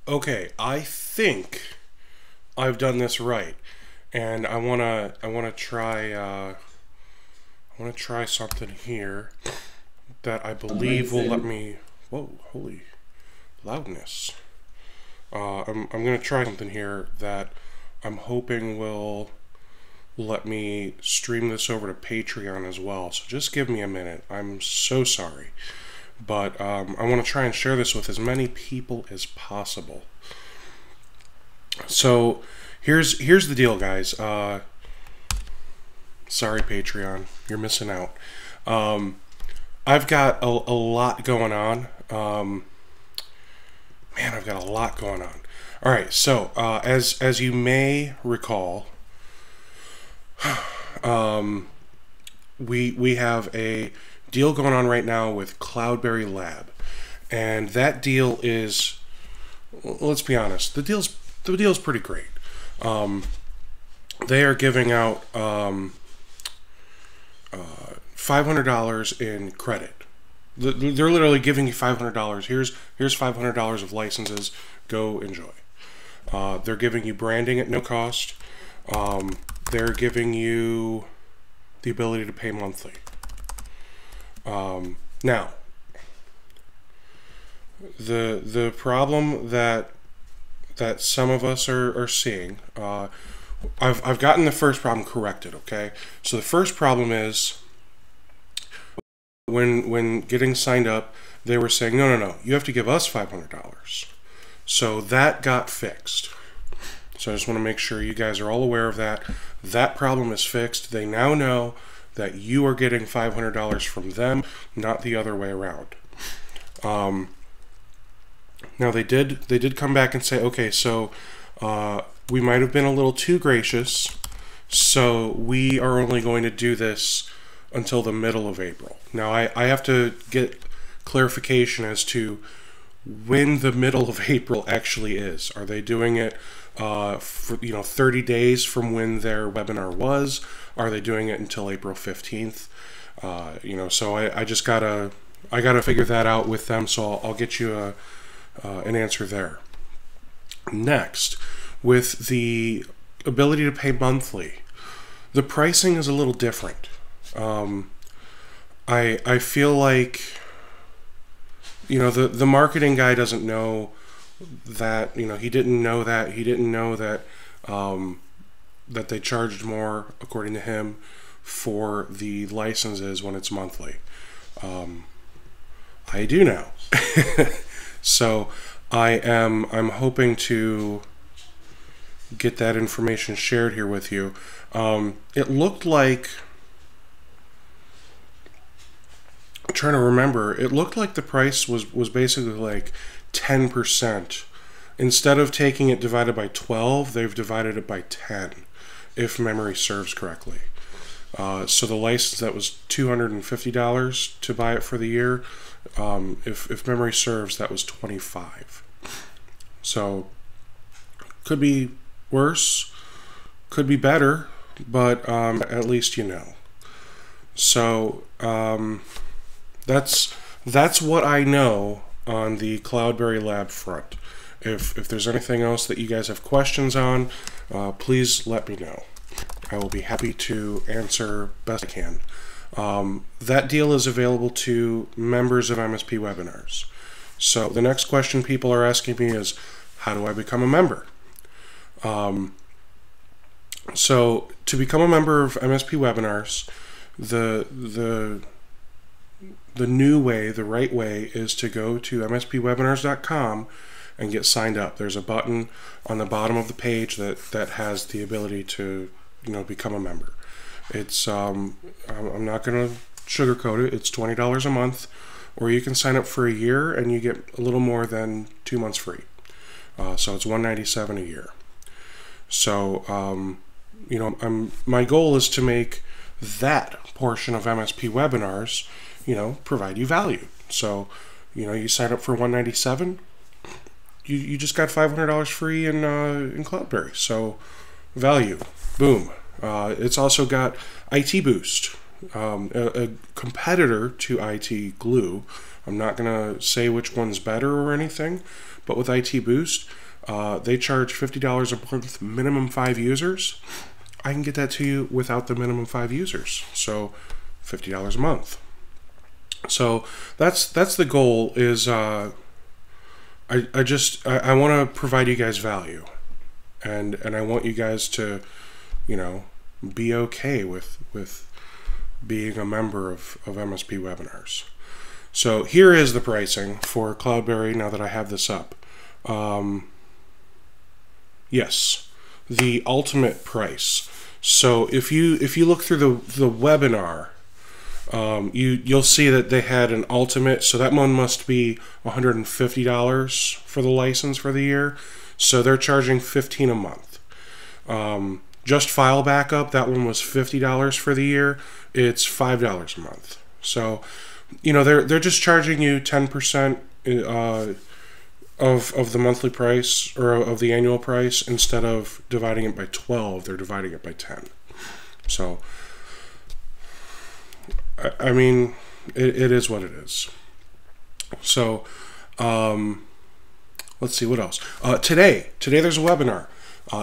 okay, I think I've done this right, and I wanna try something here that I believe will let me. Whoa, holy loudness! I'm gonna try something here that I'm hoping will let me stream this over to Patreon as well. So just give me a minute. I'm so sorry. But I want to try and share this with as many people as possible. So here's the deal, guys. Sorry, Patreon, you're missing out. I've got a lot going on. Man, I've got a lot going on. All right, so as you may recall, we have a deal going on right now with Cloudberry Lab, and that deal is, let's be honest, the deal's pretty great. They are giving out $500 in credit. They're literally giving you $500. Here's $500 of licenses. Go enjoy. They're giving you branding at no cost. They're giving you the ability to pay monthly. Now, the problem that some of us are seeing, I've gotten the first problem corrected. Okay, so the first problem is when getting signed up, they were saying no, you have to give us $500. So that got fixed. So I just want to make sure you guys are all aware of that. That problem is fixed. They now know that you are getting $500 from them, not the other way around. Now they did come back and say, okay, so we might have been a little too gracious, so we are only going to do this until the middle of April. Now I have to get clarification as to when the middle of April actually is. Are they doing it for 30 days from when their webinar was? Are they doing it until April 15th? So I just gotta figure that out with them. So I'll get you an answer there. Next, with the ability to pay monthly, the pricing is a little different. I feel like the marketing guy doesn't know that. He didn't know that that they charged more, according to him, for the licenses when it's monthly. I do now. So I'm hoping to get that information shared here with you. It looked like, I'm trying to remember, it looked like the price was basically like 10%. Instead of taking it divided by 12, they've divided it by 10, if memory serves correctly. So the license that was $250 to buy it for the year, if memory serves, that was $25. So could be worse, could be better, but at least you know. So that's what I know on the Cloudberry Lab front. If there's anything else that you guys have questions on, please let me know. I will be happy to answer best I can. That deal is available to members of MSP Webinars. So the next question people are asking me is, how do I become a member? So to become a member of MSP Webinars, the new way, the right way, is to go to mspwebinars.com and get signed up. There's a button on the bottom of the page that has the ability to become a member. It's I'm not going to sugarcoat it. It's $20 a month, or you can sign up for a year and you get a little more than 2 months free. So it's $197 a year. So my goal is to make that portion of MSP Webinars provide you value. So you sign up for $197, you just got $500 free in Cloudberry. So value, boom. It's also got IT Boost, a competitor to IT Glue. I'm not going to say which one's better or anything, but with IT Boost, they charge $50 a month, minimum 5 users. I can get that to you without the minimum 5 users. So $50 a month. So that's the goal is I want to provide you guys value, and I want you guys to, be okay with being a member of MSP Webinars. So here is the pricing for Cloudberry now that I have this up. Yes, the ultimate price. So if you look through the webinar, you'll see that they had an ultimate, so that one must be $150 for the license for the year. So they're charging $15 a month. Just file backup, that one was $50 for the year. It's $5 a month. So, they're just charging you 10% of the monthly price or of the annual price. Instead of dividing it by 12, they're dividing it by 10. So I mean, it is what it is. So, let's see what else. Today there's a webinar.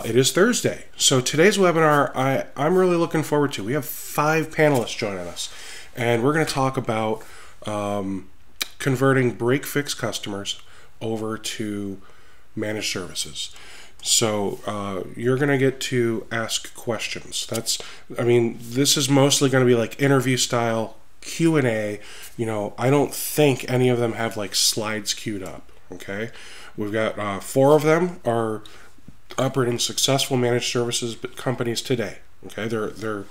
It is Thursday. So today's webinar, I'm really looking forward to. We have 5 panelists joining us, and we're going to talk about converting break-fix customers over to managed services. So you're going to get to ask questions. This is mostly going to be like interview style Q&A. I don't think any of them have like slides queued up. Okay, we've got 4 of them are operating successful managed services companies today. Okay, they're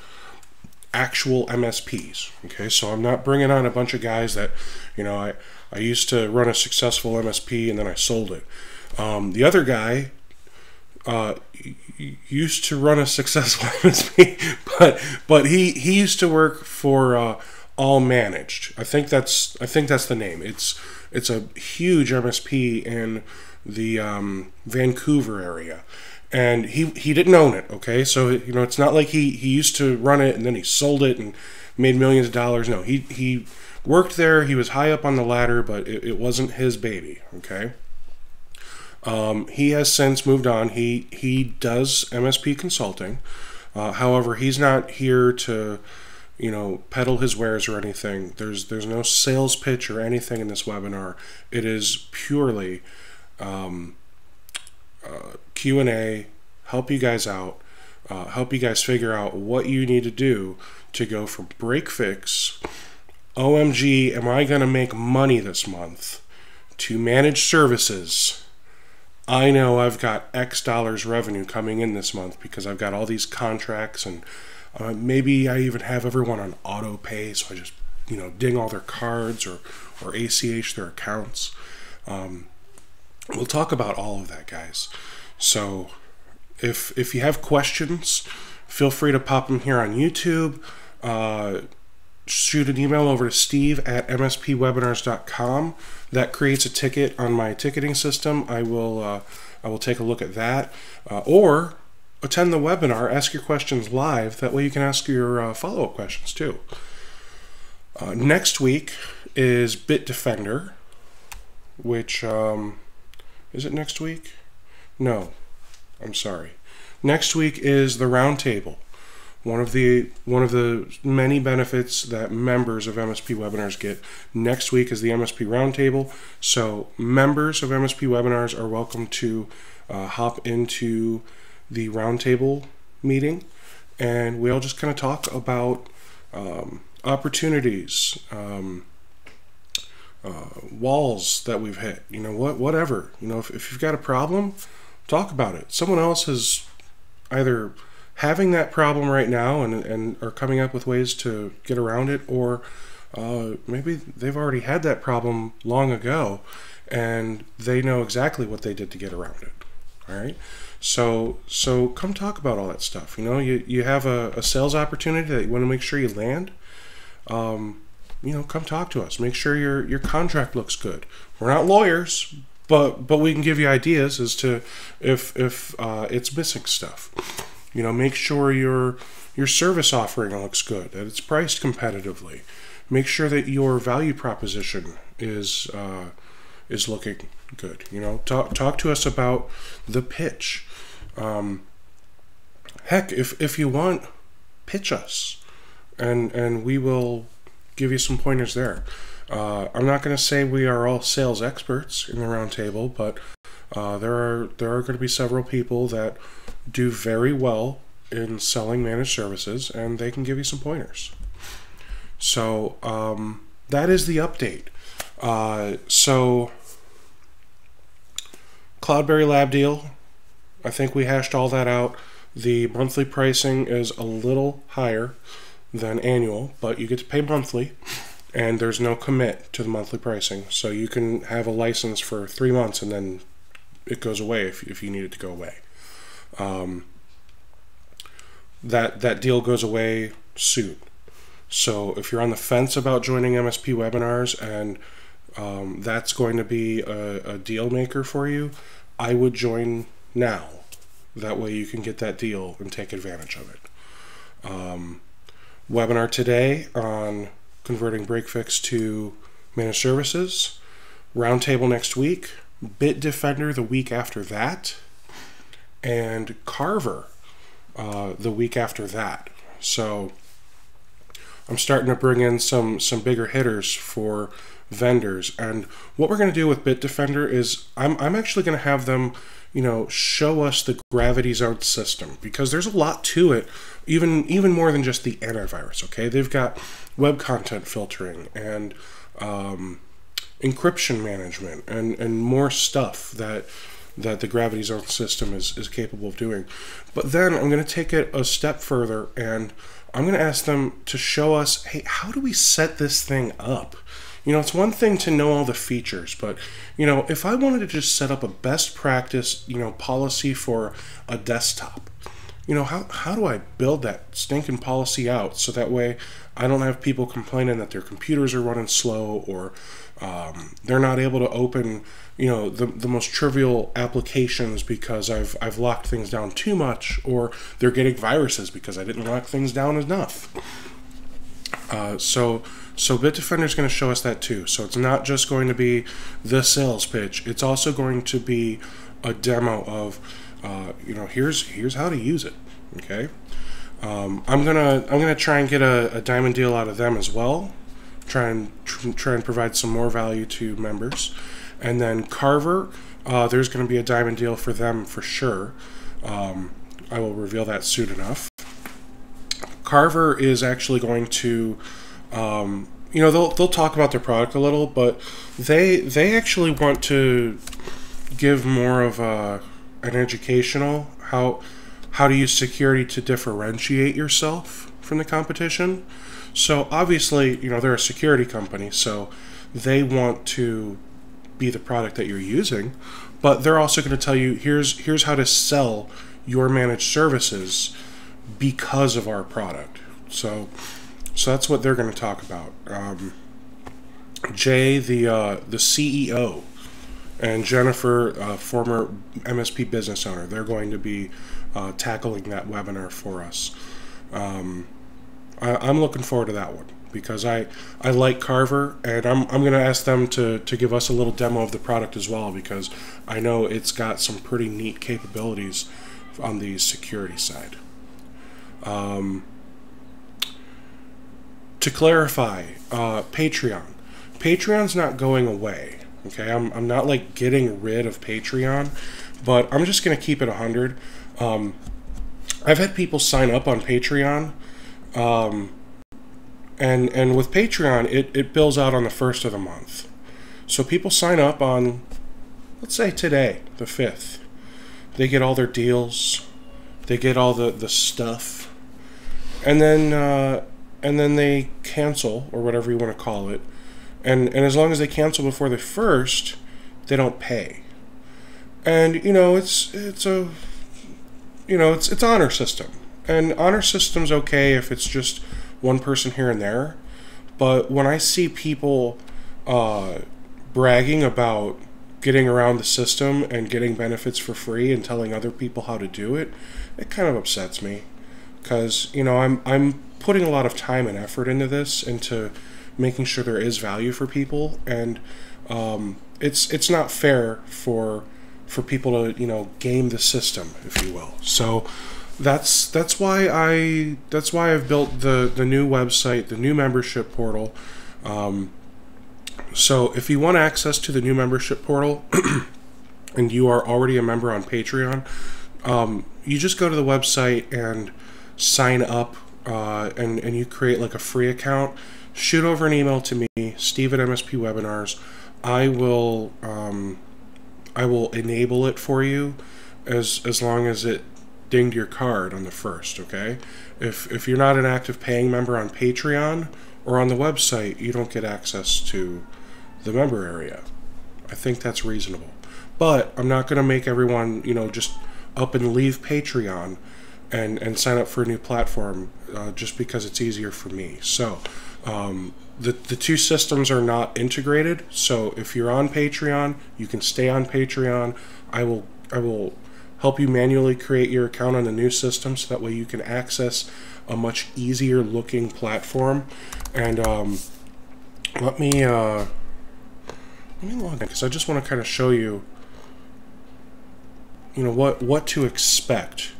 actual MSPs. Okay, so I'm not bringing on a bunch of guys that, I used to run a successful MSP and then I sold it. The other guy used to run a successful MSP, but he used to work for All Managed. I think that's the name. It's a huge MSP in the Vancouver area, and he didn't own it. Okay, so it's not like he used to run it and then he sold it and made millions of dollars. No, he worked there. He was high up on the ladder, but it wasn't his baby. Okay. He has since moved on. He does MSP consulting. However, he's not here to, peddle his wares or anything. There's no sales pitch or anything in this webinar. It is purely Q&A, help you guys out, help you guys figure out what you need to do to go from break fix, OMG, am I going to make money this month, to managed services. I know I've got X dollars revenue coming in this month because I've got all these contracts, and maybe I even have everyone on auto pay, so I just ding all their cards or ACH their accounts. We'll talk about all of that, guys. So if you have questions, feel free to pop them here on YouTube. Shoot an email over to steve@mspwebinars.com. That creates a ticket on my ticketing system. I will take a look at that. Or attend the webinar, ask your questions live. That way you can ask your follow-up questions too. Next week is Bitdefender, which, is it next week? No, I'm sorry. Next week is the Roundtable. One of the many benefits that members of MSP Webinars get. Next week is the MSP Roundtable. So members of MSP Webinars are welcome to hop into the Roundtable meeting, and we all just kind of talk about opportunities, walls that we've hit. Whatever. If you've got a problem, talk about it. Someone else is either having that problem right now and are coming up with ways to get around it, or maybe they've already had that problem long ago and they know exactly what they did to get around it. All right, so come talk about all that stuff. You have a sales opportunity that you want to make sure you land. Come talk to us. Make sure your contract looks good. We're not lawyers, but we can give you ideas as to if it's missing stuff. Make sure your service offering looks good, that it's priced competitively. Make sure that your value proposition is looking good. Talk to us about the pitch. Heck, if you want, pitch us, and we will give you some pointers there. I'm not going to say we are all sales experts in the roundtable, but there are going to be several people that do very well in selling managed services, and they can give you some pointers. So that is the update. So Cloudberry Lab deal, I think we hashed all that out. The monthly pricing is a little higher than annual, but you get to pay monthly, and there's no commit to the monthly pricing. So you can have a license for 3 months, and then it goes away if you need it to go away. That deal goes away soon. So if you're on the fence about joining MSP Webinars and that's going to be a deal maker for you, I would join now. That way you can get that deal and take advantage of it. Webinar today on converting break-fix to managed services. Roundtable next week. Bitdefender the week after that. And Carver the week after that. So I'm starting to bring in some bigger hitters for vendors. And what we're going to do with Bitdefender is I'm actually going to have them, show us the gravity zone system, because there's a lot to it, even more than just the antivirus. Okay, they've got web content filtering and encryption management and more stuff that the gravity zone system is capable of doing. But then I'm going to take it a step further, and I'm going to ask them to show us, hey, how do we set this thing up? It's one thing to know all the features, but, if I wanted to just set up a best practice, policy for a desktop, how do I build that stinking policy out so that way I don't have people complaining that their computers are running slow, or they're not able to open, the most trivial applications because I've locked things down too much, or they're getting viruses because I didn't lock things down enough. So Bitdefender is going to show us that too. So it's not just going to be the sales pitch. It's also going to be a demo of, here's how to use it. Okay. I'm gonna try and get a diamond deal out of them as well. Try and provide some more value to members. And then Carver, there's going to be a diamond deal for them for sure. I will reveal that soon enough. Carver is actually going to, they'll talk about their product a little, but they actually want to give more of an educational how to use security to differentiate yourself from the competition. So obviously, they're a security company, so they want to be the product that you're using, but they're also going to tell you here's how to sell your managed services because of our product. So that's what they're going to talk about. Jay, the CEO, and Jennifer, former MSP business owner, they're going to be tackling that webinar for us. I'm looking forward to that one because I like Carver, and I'm going to ask them to give us a little demo of the product as well, because I know it's got some pretty neat capabilities on the security side. To clarify, Patreon's not going away. Okay, I'm not like getting rid of Patreon, but I'm just going to keep it 100. I've had people sign up on Patreon, and with Patreon, it bills out on the 1st of the month. So people sign up on, let's say today, the 5th. They get all their deals, they get all the stuff, and then they cancel, or whatever you want to call it. And as long as they cancel before the 1st, they don't pay. And it's honor system. And honor system's okay if it's just one person here and there. But when I see people bragging about getting around the system and getting benefits for free and telling other people how to do it, it kind of upsets me. Because I'm putting a lot of time and effort into this, into making sure there is value for people, and it's not fair for people to, you know, game the system, if you will. So that's why I've built the new website, the new membership portal. So if you want access to the new membership portal and you are already a member on Patreon, you just go to the website and sign up, and you create like a free account. Shoot over an email to me, Steve at MSP Webinars. I will enable it for you as long as it dinged your card on the 1st, okay? If you're not an active paying member on Patreon or on the website, you don't get access to the member area. I think that's reasonable. But I'm not going to make everyone, you know, just up and leave Patreon and sign up for a new platform just because it's easier for me. So the two systems are not integrated. So if you're on Patreon, you can stay on Patreon. I will help you manually create your account on the new system, so that way you can access a much easier looking platform. And let me log in, because I just want to kind of show you, you know, what to expect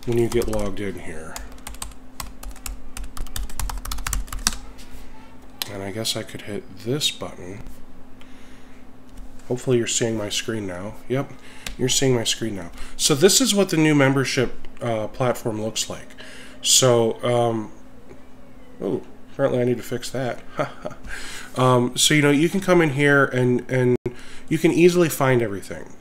when you get logged in here. And I guess I could hit this button. Hopefully you're seeing my screen now. Yep, you're seeing my screen now. So this is what the new membership platform looks like. So, oh, apparently I need to fix that. So, you know, you can come in here and you can easily find everything.